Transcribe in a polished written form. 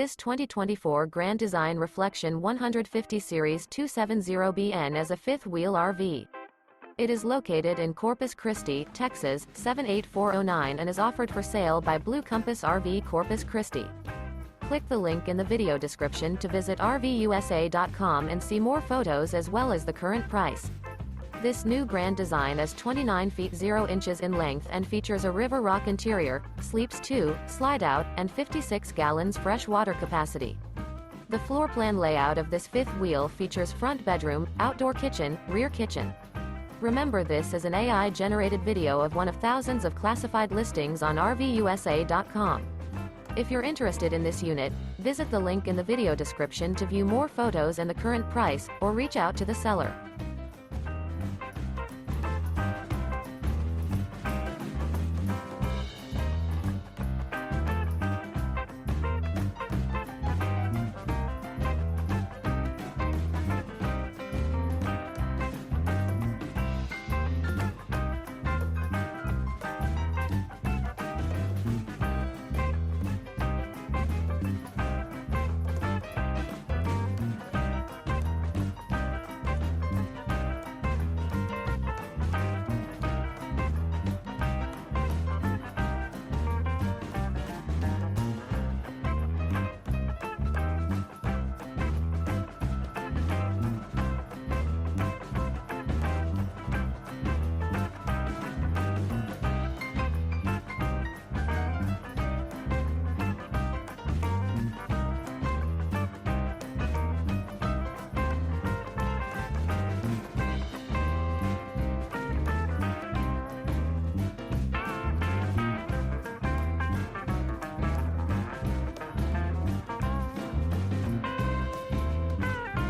this 2024 Grand Design Reflection 150 Series 270BN as a fifth-wheel RV. It is located in Corpus Christi, Texas, 78409 and is offered for sale by Blue Compass RV Corpus Christi. Click the link in the video description to visit RVUSA.com and see more photos as well as the current price. This new Grand Design is 29 feet 0 inches in length and features a river rock interior, sleeps 2, slide-out, and 56 gallons fresh water capacity. The floor plan layout of this fifth wheel features front bedroom, outdoor kitchen, rear kitchen. Remember, this is an AI-generated video of one of thousands of classified listings on RVUSA.com. If you're interested in this unit, visit the link in the video description to view more photos and the current price, or reach out to the seller.